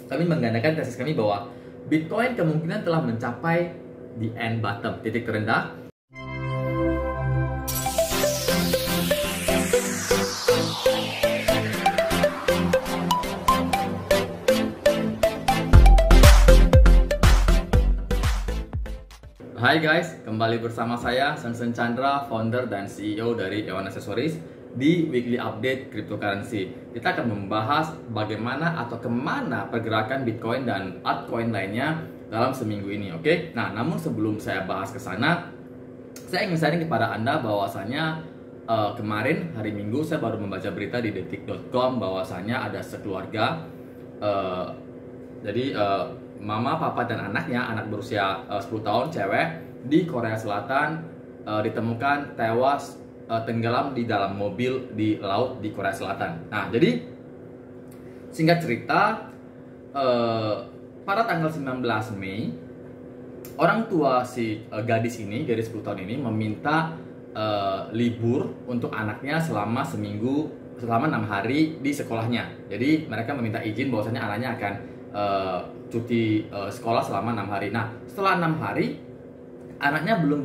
kami menggandakan tesis kami bahwa Bitcoin kemungkinan telah mencapai the end bottom, titik terendah. Hai guys, kembali bersama saya Sengsen Chandra, founder dan CEO dari Ewan Accessories di Weekly Update Cryptocurrency. Kita akan membahas bagaimana atau kemana pergerakan Bitcoin dan altcoin lainnya dalam seminggu ini, oke? Nah, namun sebelum saya bahas ke sana, saya ingin sharing kepada Anda bahwasanya kemarin hari Minggu saya baru membaca berita di detik.com bahwasanya ada sekeluarga, mama, papa, dan anaknya, anak berusia 10 tahun, cewek, di Korea Selatan ditemukan tewas tenggelam di dalam mobil di laut di Korea Selatan. Nah, jadi singkat cerita, pada tanggal 19 Mei, orang tua si gadis 10 tahun ini meminta libur untuk anaknya selama 6 hari di sekolahnya. Jadi mereka meminta izin bahwasanya anaknya akan cuti sekolah selama 6 hari. Nah, setelah 6 hari anaknya belum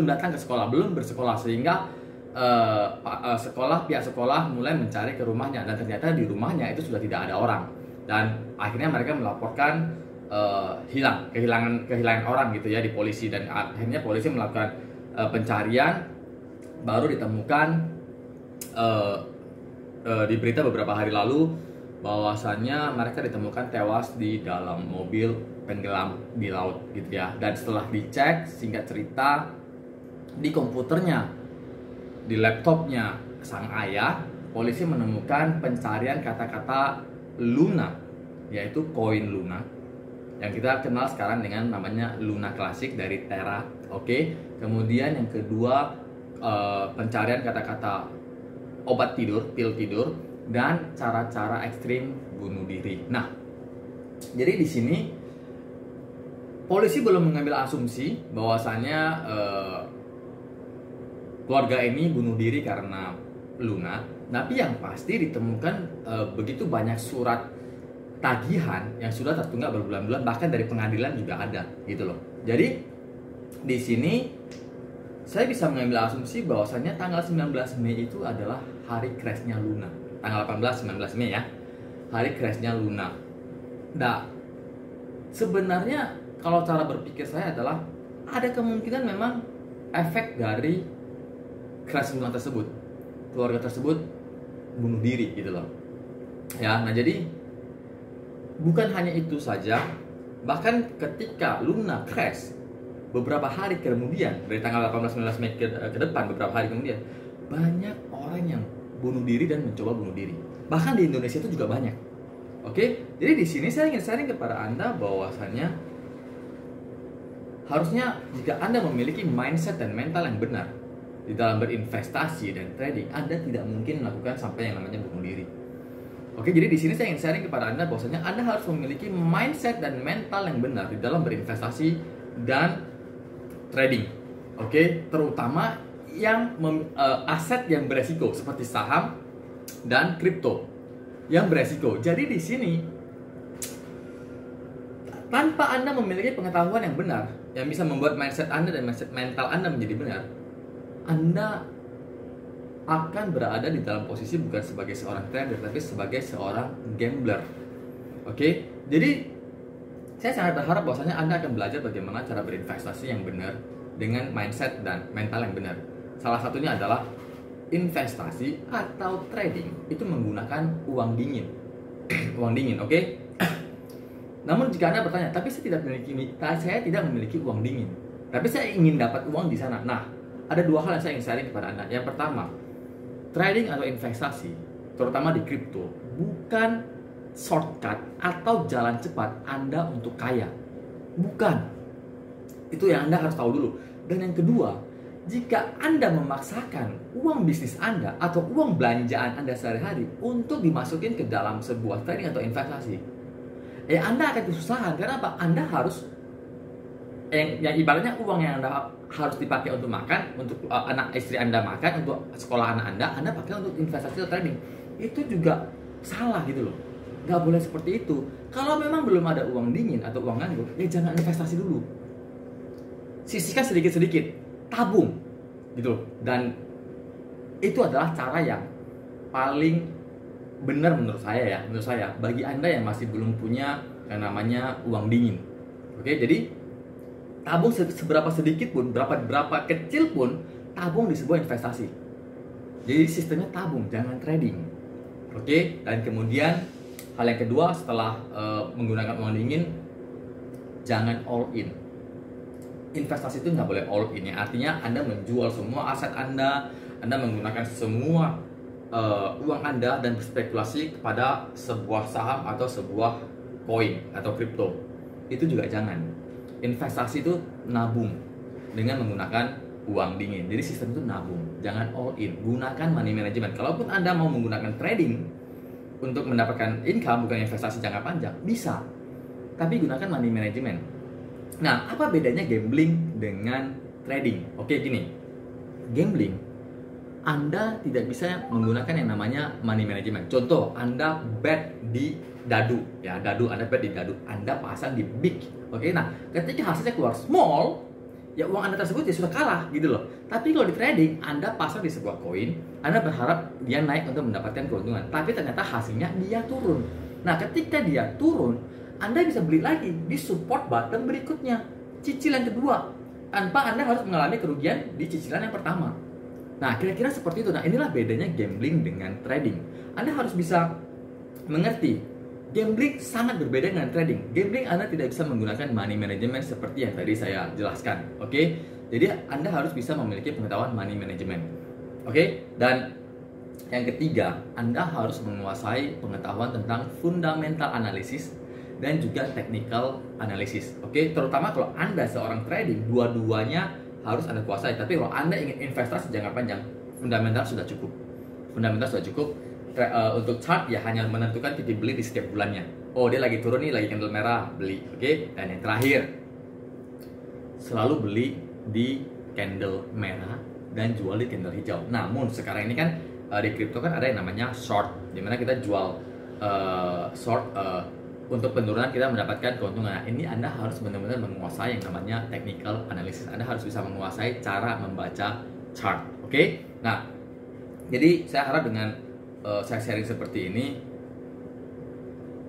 datang ke sekolah, belum bersekolah, sehingga pihak sekolah mulai mencari ke rumahnya, dan ternyata di rumahnya itu sudah tidak ada orang, dan akhirnya mereka melaporkan kehilangan orang gitu ya di polisi, dan akhirnya polisi melakukan pencarian, baru ditemukan di berita beberapa hari lalu bahwasannya mereka ditemukan tewas di dalam mobil tenggelam di laut gitu ya. Dan setelah dicek, singkat cerita, di komputernya, di laptopnya sang ayah, polisi menemukan pencarian kata-kata Luna, yaitu koin Luna yang kita kenal sekarang dengan namanya Luna Classic dari Terra, oke. Kemudian yang kedua, pencarian kata-kata obat tidur, pil tidur, dan cara-cara ekstrim bunuh diri. Nah, jadi di sini polisi belum mengambil asumsi bahwasanya keluarga ini bunuh diri karena Luna, tapi yang pasti ditemukan begitu banyak surat tagihan yang sudah tertunggak berbulan-bulan, bahkan dari pengadilan juga ada, gitu loh. Jadi di sini saya bisa mengambil asumsi bahwasanya tanggal 19 Mei itu adalah hari crashnya Luna. Tanggal 18-19 Mei ya, hari crashnya Luna. Nah, sebenarnya kalau cara berpikir saya adalah ada kemungkinan memang efek dari crash Luna tersebut, keluarga tersebut bunuh diri gitu loh ya. Nah, jadi bukan hanya itu saja, bahkan ketika Luna crash beberapa hari kemudian, dari tanggal 18-19 Mei ke depan, beberapa hari kemudian, banyak orang yang bunuh diri dan mencoba bunuh diri. Bahkan di Indonesia itu juga banyak. Oke, jadi di sini saya ingin sharing kepada Anda bahwasannya harusnya jika Anda memiliki mindset dan mental yang benar di dalam berinvestasi dan trading, Anda tidak mungkin melakukan sampai yang namanya bunuh diri. Oke, jadi di sini saya ingin sharing kepada Anda bahwasanya Anda harus memiliki mindset dan mental yang benar di dalam berinvestasi dan trading. Oke, terutama yang aset yang beresiko seperti saham dan kripto yang beresiko. Jadi di sini tanpa Anda memiliki pengetahuan yang benar yang bisa membuat mindset Anda dan mindset mental Anda menjadi benar, Anda akan berada di dalam posisi bukan sebagai seorang trader tapi sebagai seorang gambler. Oke, jadi saya sangat berharap bahwasanya Anda akan belajar bagaimana cara berinvestasi yang benar dengan mindset dan mental yang benar. Salah satunya adalah investasi atau trading itu menggunakan uang dingin. Uang dingin, oke? Namun jika Anda bertanya, tapi saya tidak memiliki uang dingin, tapi saya ingin dapat uang di sana. Nah, ada dua hal yang saya ingin sharing kepada Anda. Yang pertama, trading atau investasi, terutama di kripto, bukan shortcut atau jalan cepat Anda untuk kaya. Bukan. Itu yang Anda harus tahu dulu. Dan yang kedua, jika Anda memaksakan uang bisnis Anda atau uang belanjaan Anda sehari-hari untuk dimasukin ke dalam sebuah trading atau investasi, Anda akan kesusahan. Karena apa? Anda harus yang ibaratnya uang yang Anda harus dipakai untuk makan, untuk anak istri Anda makan, untuk sekolah anak Anda pakai untuk investasi atau trading. Itu juga salah gitu loh. Nggak boleh seperti itu. Kalau memang belum ada uang dingin atau uang nganggur, ya jangan investasi dulu. Sisihkan sedikit-sedikit, tabung, gitu. Dan itu adalah cara yang paling benar menurut saya ya, bagi Anda yang masih belum punya yang namanya uang dingin. Oke, jadi tabung seberapa sedikit pun, berapa kecil pun, tabung di sebuah investasi. Jadi sistemnya tabung, jangan trading. Oke, dan kemudian hal yang kedua setelah menggunakan uang dingin, jangan all in. Investasi itu nggak boleh all in ya. Artinya Anda menjual semua aset Anda menggunakan semua uang Anda dan berspekulasi kepada sebuah saham atau sebuah koin atau kripto. Itu juga jangan. Investasi itu nabung dengan menggunakan uang dingin. Jadi sistem itu nabung, jangan all in. Gunakan money management. Kalaupun Anda mau menggunakan trading untuk mendapatkan income, bukan investasi jangka panjang, bisa. Tapi gunakan money management. Nah, apa bedanya gambling dengan trading? Oke, gini. Gambling, Anda tidak bisa menggunakan yang namanya money management. Contoh, Anda bet di dadu, ya dadu, Anda bet di dadu, Anda pasang di big. Oke, nah ketika hasilnya keluar small, ya uang Anda tersebut ya sudah kalah gitu loh. Tapi kalau di trading, Anda pasang di sebuah koin, Anda berharap dia naik untuk mendapatkan keuntungan. Tapi ternyata hasilnya dia turun. Nah, ketika dia turun, Anda bisa beli lagi di support button berikutnya, cicilan kedua, tanpa Anda harus mengalami kerugian di cicilan yang pertama. Nah, kira-kira seperti itu. Nah, inilah bedanya gambling dengan trading. Anda harus bisa mengerti, gambling sangat berbeda dengan trading. Gambling Anda tidak bisa menggunakan money management seperti yang tadi saya jelaskan. Oke? Jadi Anda harus bisa memiliki pengetahuan money management. Oke? Dan yang ketiga, Anda harus menguasai pengetahuan tentang fundamental analysis dan juga technical analysis. Oke? Terutama kalau Anda seorang trading, dua-duanya harus Anda kuasai. Tapi kalau Anda ingin investasi jangka panjang, fundamental sudah cukup. Untuk chart ya hanya menentukan titik beli di setiap bulannya. Oh, dia lagi turun nih, lagi candle merah, beli. Oke? Dan yang terakhir, selalu beli di candle merah dan jual di candle hijau. Namun sekarang ini kan di crypto kan ada yang namanya short, dimana kita jual short untuk penurunan kita mendapatkan keuntungan. Nah, ini Anda harus benar-benar menguasai yang namanya technical analysis. Anda harus bisa menguasai cara membaca chart. Oke? Nah, jadi saya harap dengan saya sharing seperti ini,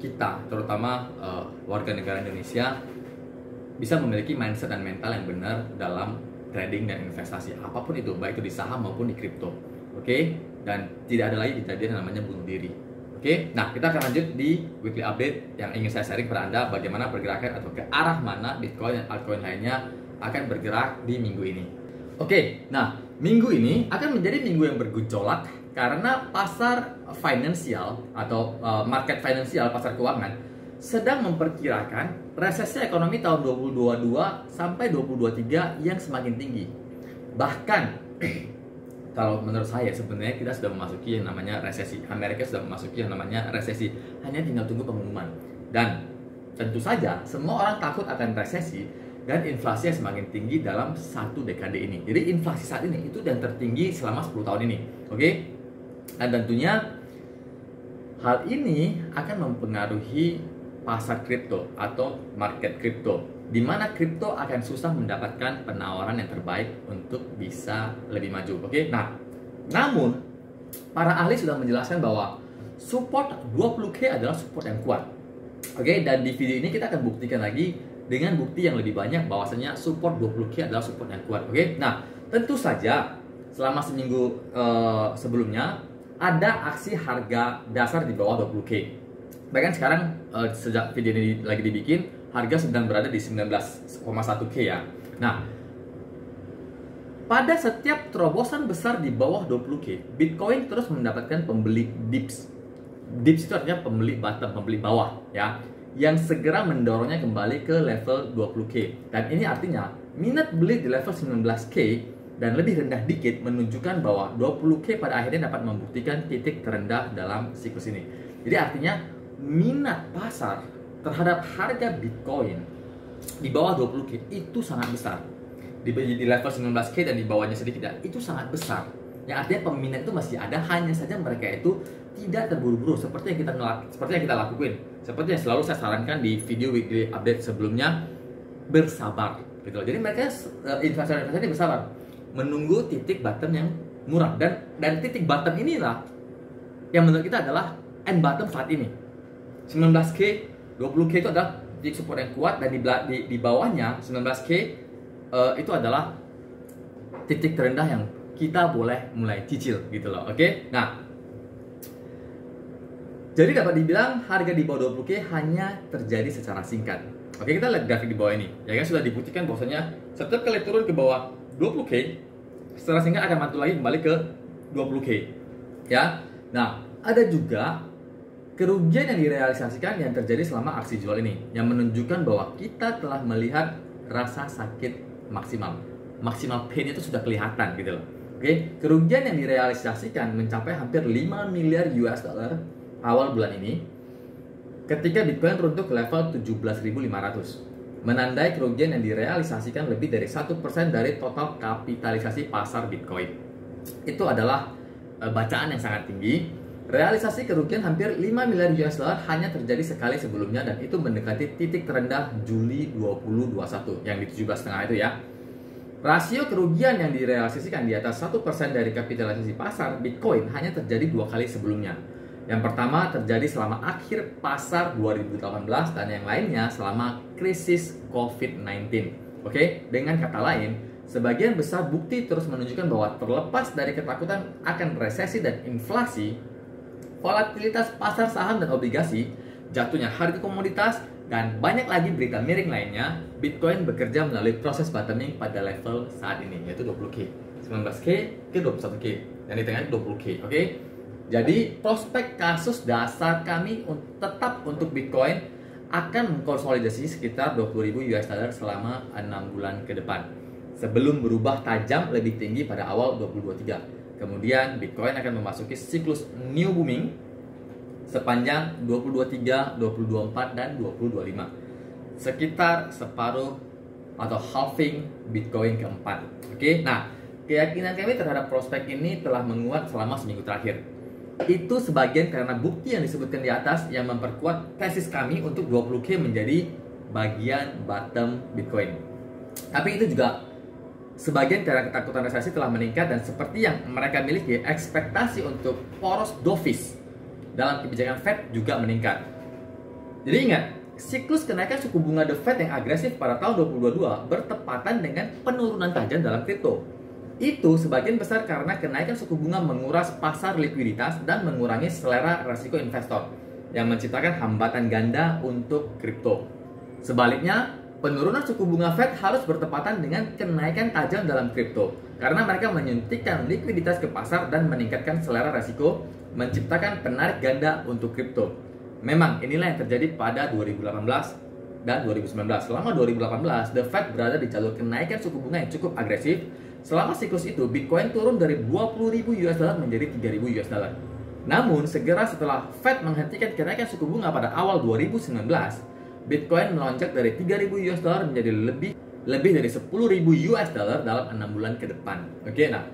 kita terutama warga negara Indonesia bisa memiliki mindset dan mental yang benar dalam trading dan investasi apapun itu, baik itu di saham maupun di kripto. Oke? Dan tidak ada lagi kejadian yang namanya bunuh diri. Oke? Nah, kita akan lanjut di weekly update yang ingin saya sharing kepada Anda bagaimana pergerakan atau ke arah mana Bitcoin dan altcoin lainnya akan bergerak di minggu ini. Oke, nah minggu ini akan menjadi minggu yang bergejolak karena pasar finansial atau market finansial, pasar keuangan sedang memperkirakan resesi ekonomi tahun 2022 sampai 2023 yang semakin tinggi. Bahkan kalau menurut saya sebenarnya kita sudah memasuki yang namanya resesi. Amerika sudah memasuki yang namanya resesi. Hanya tinggal tunggu pengumuman. Dan tentu saja semua orang takut akan resesi dan inflasi yang semakin tinggi dalam satu dekade ini. Jadi inflasi saat ini itu yang tertinggi selama 10 tahun ini. Oke? Dan tentunya hal ini akan mempengaruhi pasar kripto atau market kripto, di mana kripto akan susah mendapatkan penawaran yang terbaik untuk bisa lebih maju. Oke? Nah, namun para ahli sudah menjelaskan bahwa support 20K adalah support yang kuat. Oke? Dan di video ini kita akan buktikan lagi dengan bukti yang lebih banyak bahwasanya support 20K adalah support yang kuat. Oke? Nah, tentu saja selama seminggu sebelumnya ada aksi harga dasar di bawah 20K. Bahkan sekarang sejak video ini lagi dibikin, harga sedang berada di 19,1K ya. Nah, pada setiap terobosan besar di bawah 20K, Bitcoin terus mendapatkan pembeli dips. Dips itu artinya pembeli bottom, pembeli bawah ya, yang segera mendorongnya kembali ke level 20K. Dan ini artinya minat beli di level 19K dan lebih rendah dikit menunjukkan bahwa 20K pada akhirnya dapat membuktikan titik terendah dalam siklus ini. Jadi artinya minat pasar terhadap harga Bitcoin di bawah 20K itu sangat besar. Di level 19K dan di bawahnya sedikit ya, itu sangat besar. Yang artinya peminat itu masih ada, hanya saja mereka itu tidak terburu-buru seperti yang kita lakuin, seperti yang selalu saya sarankan di video weekly update sebelumnya, bersabar gitu loh. Jadi mereka investor-investor ini bersabar menunggu titik bottom yang murah, dan titik bottom inilah yang menurut kita adalah end bottom saat ini. 19K, 20K itu adalah titik support yang kuat, dan di bawahnya 19K itu adalah titik terendah yang kita boleh mulai cicil gitu loh. Oke. Nah, jadi dapat dibilang harga di bawah 20K hanya terjadi secara singkat. Oke, kita lihat grafik di bawah ini. Ya kan sudah dibuktikan bahwasanya setiap kali turun ke bawah 20K, secara singkat akan mantul lagi kembali ke 20K. Ya. Nah, ada juga kerugian yang direalisasikan yang terjadi selama aksi jual ini, yang menunjukkan bahwa kita telah melihat rasa sakit maksimal. Maksimal pain itu sudah kelihatan gitu loh. Oke, kerugian yang direalisasikan mencapai hampir 5 miliar US dollar awal bulan ini ketika Bitcoin runtuh ke level 17.500, menandai kerugian yang direalisasikan lebih dari 1% dari total kapitalisasi pasar Bitcoin. Itu adalah bacaan yang sangat tinggi. Realisasi kerugian hampir 5 miliar US dollar hanya terjadi sekali sebelumnya, dan itu mendekati titik terendah Juli 2021 yang di 17,5 itu ya. Rasio kerugian yang direalisasikan di atas 1% dari kapitalisasi pasar Bitcoin hanya terjadi 2 kali sebelumnya. Yang pertama terjadi selama akhir pasar 2018, dan yang lainnya selama krisis COVID-19. Oke, dengan kata lain, sebagian besar bukti terus menunjukkan bahwa terlepas dari ketakutan akan resesi dan inflasi, volatilitas pasar saham dan obligasi, jatuhnya harga komoditas, dan banyak lagi berita miring lainnya, Bitcoin bekerja melalui proses bottoming pada level saat ini, yaitu 20K, 19K ke 21K, dan di tengahnya 20K. Oke. Jadi prospek kasus dasar kami tetap untuk Bitcoin akan mengkonsolidasi sekitar 20.000 US dollar selama 6 bulan ke depan, sebelum berubah tajam lebih tinggi pada awal 2023. Kemudian Bitcoin akan memasuki siklus new booming sepanjang 2023, 2024, dan 2025. Sekitar separuh atau halving Bitcoin keempat. Oke, nah keyakinan kami terhadap prospek ini telah menguat selama seminggu terakhir. Itu sebagian karena bukti yang disebutkan di atas yang memperkuat tesis kami untuk 20K menjadi bagian bottom Bitcoin. Tapi itu juga sebagian karena ketakutan resesi telah meningkat, dan seperti yang mereka miliki, ekspektasi untuk poros dovish dalam kebijakan Fed juga meningkat. Jadi ingat, siklus kenaikan suku bunga The Fed yang agresif pada tahun 2022 bertepatan dengan penurunan tajam dalam kripto. Itu sebagian besar karena kenaikan suku bunga menguras pasar likuiditas dan mengurangi selera risiko investor, yang menciptakan hambatan ganda untuk kripto. Sebaliknya, penurunan suku bunga Fed harus bertepatan dengan kenaikan tajam dalam kripto, karena mereka menyuntikkan likuiditas ke pasar dan meningkatkan selera risiko, menciptakan penarik ganda untuk kripto. Memang inilah yang terjadi pada 2018 dan 2019. Selama 2018, The Fed berada di jalur kenaikan suku bunga yang cukup agresif. Selama siklus itu, Bitcoin turun dari 20.000 US dollar menjadi 3.000 US dollar. Namun, segera setelah Fed menghentikan kenaikan suku bunga pada awal 2019, Bitcoin melonjak dari 3.000 US dollar menjadi lebih dari 10.000 US dollar dalam 6 bulan ke depan. Oke, nah,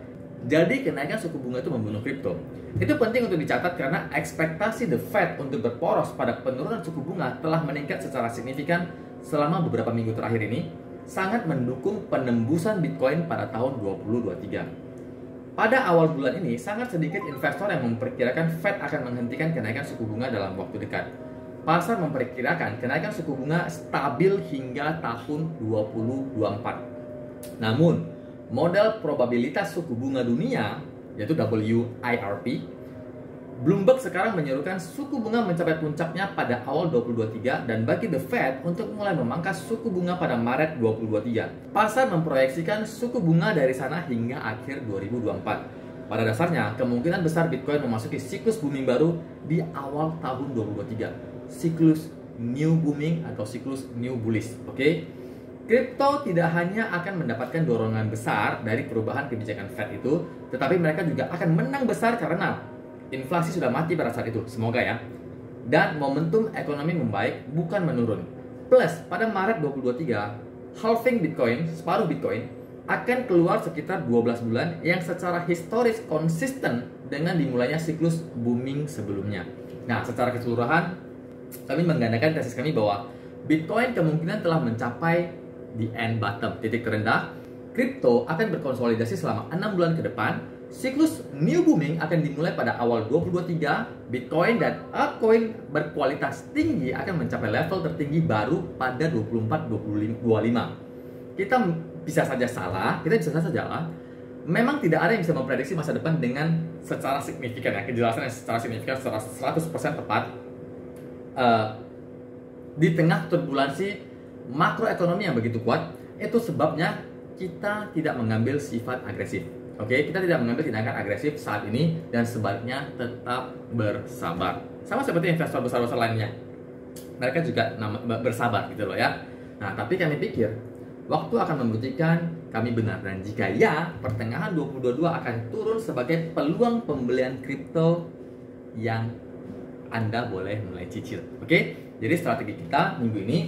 jadi kenaikan suku bunga itu membunuh kripto. Itu penting untuk dicatat karena ekspektasi The Fed untuk berporos pada penurunan suku bunga telah meningkat secara signifikan selama beberapa minggu terakhir ini, sangat mendukung penembusan Bitcoin pada tahun 2023. Pada awal bulan ini, sangat sedikit investor yang memperkirakan Fed akan menghentikan kenaikan suku bunga dalam waktu dekat. Pasar memperkirakan kenaikan suku bunga stabil hingga tahun 2024. Namun, model probabilitas suku bunga dunia, yaitu WIRP, Bloomberg sekarang menyerukan suku bunga mencapai puncaknya pada awal 2023 dan bagi The Fed untuk mulai memangkas suku bunga pada Maret 2023. Pasar memproyeksikan suku bunga dari sana hingga akhir 2024. Pada dasarnya, kemungkinan besar Bitcoin memasuki siklus booming baru di awal tahun 2023. Siklus new booming atau siklus new bullish. Oke? Kripto tidak hanya akan mendapatkan dorongan besar dari perubahan kebijakan Fed itu, tetapi mereka juga akan menang besar karena inflasi sudah mati pada saat itu, semoga ya. Dan momentum ekonomi membaik, bukan menurun. Plus, pada Maret 2023, halving Bitcoin, separuh Bitcoin, akan keluar sekitar 12 bulan yang secara historis konsisten dengan dimulainya siklus booming sebelumnya. Nah, secara keseluruhan kami menggandakan tesis kami bahwa Bitcoin kemungkinan telah mencapai the end bottom, titik terendah. Kripto akan berkonsolidasi selama 6 bulan ke depan. Siklus new booming akan dimulai pada awal 2023. Bitcoin dan altcoin berkualitas tinggi akan mencapai level tertinggi baru pada 24-25. Kita bisa saja salah, memang tidak ada yang bisa memprediksi masa depan dengan secara signifikan, ya, kejelasan yang secara signifikan, secara 100% tepat. Di tengah turbulensi makroekonomi yang begitu kuat, itu sebabnya kita tidak mengambil sifat agresif. Oke, kita tidak mengambil tindakan agresif saat ini, dan sebaliknya tetap bersabar. Sama seperti investor besar-besar lainnya, mereka juga bersabar gitu loh ya. Nah, tapi kami pikir waktu akan membuktikan kami benar, dan jika ya, pertengahan 2022 akan turun sebagai peluang pembelian kripto yang Anda boleh mulai cicil. Oke, jadi strategi kita minggu ini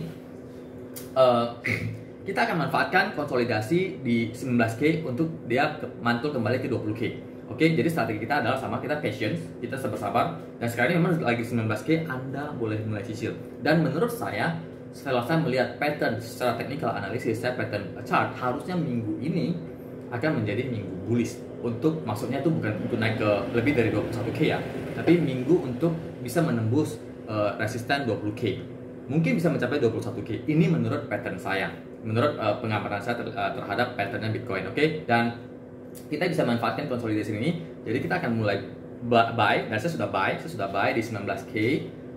kita akan manfaatkan konsolidasi di 19K untuk dia mantul kembali ke 20K. Oke, jadi strategi kita adalah sama, kita patience, kita bersabar, dan sekarang ini memang lagi 19K, Anda boleh mulai cicil. Dan menurut saya, setelah saya melihat pattern secara technical analisis, saya pattern chart, harusnya minggu ini akan menjadi minggu bullish. Untuk, maksudnya itu bukan untuk naik ke lebih dari 21K ya, tapi minggu untuk bisa menembus resisten 20K. Mungkin bisa mencapai 21K. Ini menurut pattern saya, menurut pengamatan saya terhadap patternnya Bitcoin. Oke, dan kita bisa manfaatkan konsolidasi ini. Jadi kita akan mulai buy, dan saya sudah buy di 19K,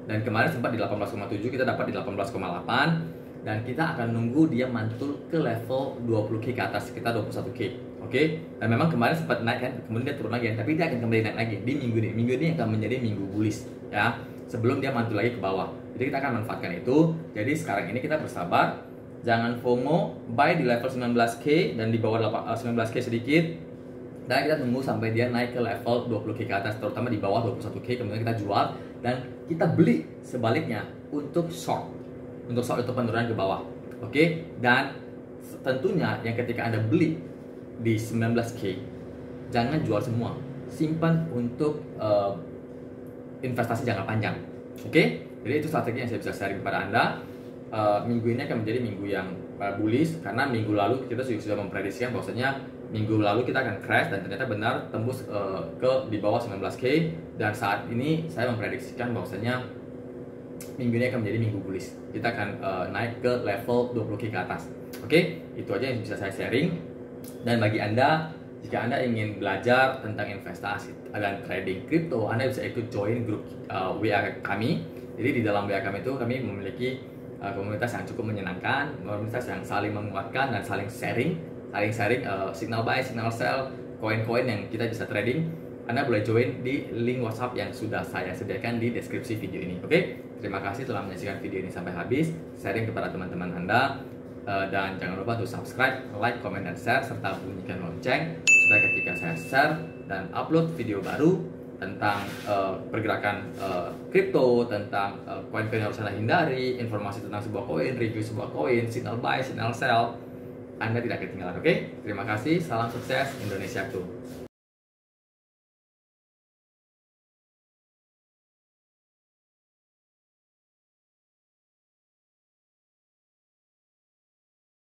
dan kemarin sempat di 18,7, kita dapat di 18,8, dan kita akan nunggu dia mantul ke level 20K ke atas, sekitar 21K. Oke, dan memang kemarin sempat naik kan, kemudian dia turun lagi, tapi dia akan kembali naik lagi di minggu ini. Minggu ini akan menjadi minggu bullish ya, sebelum dia mantul lagi ke bawah. Jadi kita akan manfaatkan itu. Jadi sekarang ini kita bersabar, jangan FOMO, buy di level 19K dan di bawah 19K sedikit, dan kita tunggu sampai dia naik ke level 20K ke atas, terutama di bawah 21K, kemudian kita jual dan kita beli sebaliknya untuk short itu penurunan ke bawah. Oke, dan tentunya yang ketika Anda beli di 19K, jangan jual semua, simpan untuk investasi jangka panjang. Oke, jadi itu strategi yang saya bisa sharing kepada Anda. Minggu ini akan menjadi minggu yang bullish, karena minggu lalu kita sudah memprediksikan bahwasanya minggu lalu kita akan crash, dan ternyata benar tembus ke di bawah 19K, dan saat ini saya memprediksikan bahwasanya minggu ini akan menjadi minggu bullish. Kita akan naik ke level 20K ke atas. Oke, itu aja yang bisa saya sharing. Dan bagi Anda, jika Anda ingin belajar tentang investasi dan trading kripto, Anda bisa ikut join grup WA kami. Jadi di dalam WA kami itu kami memiliki komunitas yang cukup menyenangkan, komunitas yang saling menguatkan dan saling sharing signal buy, signal sell, koin-koin yang kita bisa trading. Anda boleh join di link WhatsApp yang sudah saya sediakan di deskripsi video ini. Oke, terima kasih telah menyaksikan video ini sampai habis. Sharing kepada teman-teman Anda. Dan jangan lupa untuk subscribe, like, comment, dan share, serta bunyikan lonceng supaya ketika saya share dan upload video baru tentang pergerakan kripto, tentang koin-koin yang harus Anda hindari, informasi tentang sebuah koin, review sebuah koin, signal buy, signal sell, Anda tidak ketinggalan. Oke, terima kasih, salam sukses Indonesiaku.